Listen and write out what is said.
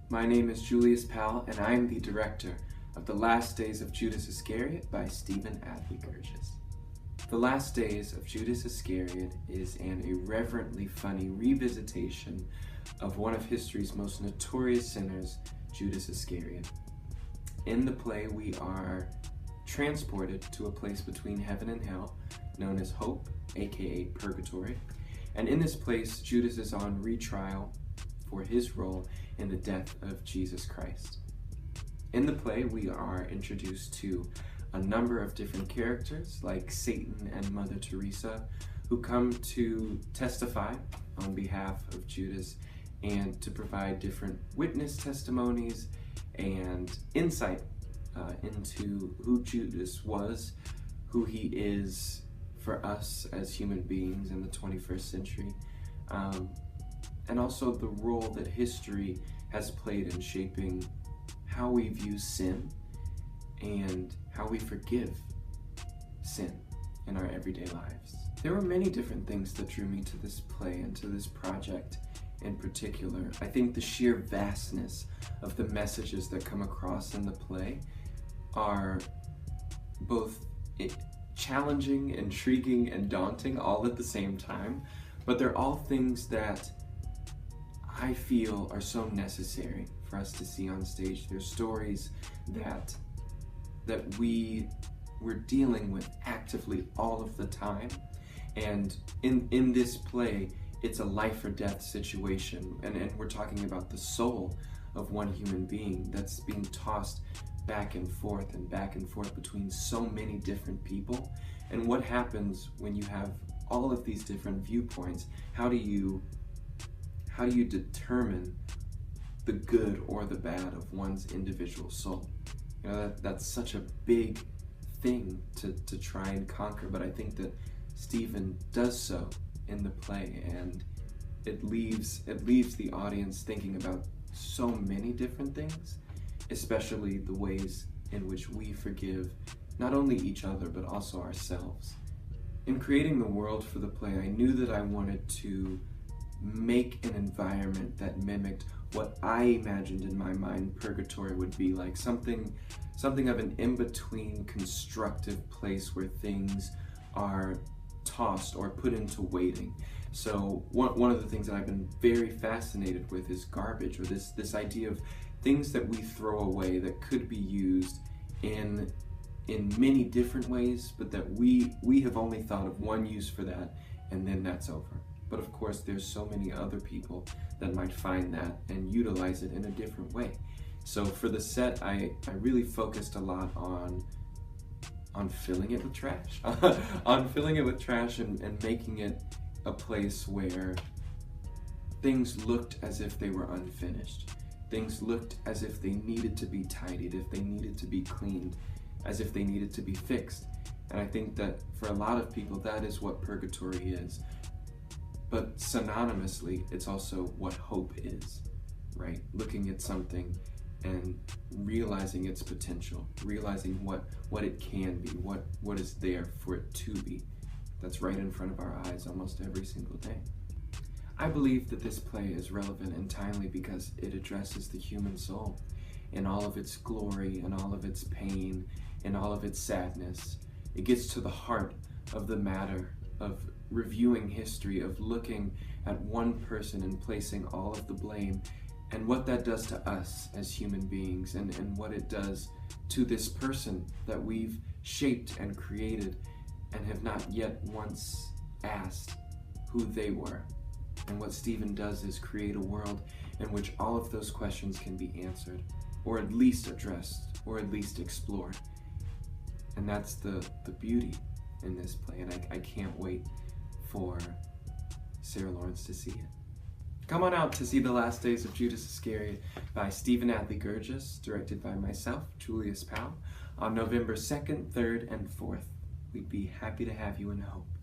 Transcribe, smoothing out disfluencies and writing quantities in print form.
My name is Julius Powell, and I am the director of The Last Days of Judas Iscariot by Stephen Adly-Gurgis. The Last Days of Judas Iscariot is an irreverently funny revisitation of one of history's most notorious sinners, Judas Iscariot. In the play, we are transported to a place between heaven and hell, known as Hope, aka Purgatory. And in this place, Judas is on retrial for his role in the death of Jesus Christ. In the play, we are introduced to a number of different characters, like Satan and Mother Teresa, who come to testify on behalf of Judas and to provide different witness testimonies and insight into who Judas was, who he is for us as human beings in the 21st century, and also the role that history has played in shaping how we view sin and how we forgive sin in our everyday lives. There were many different things that drew me to this play and to this project in particular. I think the sheer vastness of the messages that come across in the play are both challenging, intriguing, and daunting all at the same time, but they're all things that I feel are so necessary for us to see on stage. They're stories that we're dealing with actively all of the time, and in this play, it's a life or death situation, and we're talking about the soul of one human being that's being tossed back and forth between so many different people. And what happens when you have all of these different viewpoints? How do you determine the good or the bad of one's individual soul? You know, that's such a big thing to try and conquer, but I think that Stephen does so in the play, and it leaves the audience thinking about so many different things, especially the ways in which we forgive not only each other but also ourselves. In creating the world for the play, I knew that I wanted to make an environment that mimicked what I imagined in my mind purgatory would be like, something of an in-between constructive place where things are tossed or put into waiting. So one of the things that I've been very fascinated with is garbage, or this idea of things that we throw away that could be used in many different ways, but that we have only thought of one use for that, and then that's over. But of course, there's so many other people that might find that and utilize it in a different way. So for the set, I really focused a lot on filling it with trash, and making it a place where things looked as if they were unfinished. Things looked as if they needed to be tidied, if they needed to be cleaned, as if they needed to be fixed. And I think that for a lot of people, that is what purgatory is. But synonymously, it's also what hope is, right? Looking at something and realizing its potential, realizing what it can be, what is there for it to be. That's right in front of our eyes almost every single day. I believe that this play is relevant and timely because it addresses the human soul in all of its glory, in all of its pain, in all of its sadness. It gets to the heart of the matter of reviewing history, of looking at one person and placing all of the blame, and what that does to us as human beings, and what it does to this person that we've shaped and created and have not yet once asked who they were. And what Stephen does is create a world in which all of those questions can be answered, or at least addressed, or at least explored. And that's the beauty in this play, and I can't wait for Sarah Lawrence to see it. Come on out to see The Last Days of Judas Iscariot by Stephen Adly-Gurgis, directed by myself, Julius Powell, on November 2nd, 3rd, and 4th. We'd be happy to have you in Hope.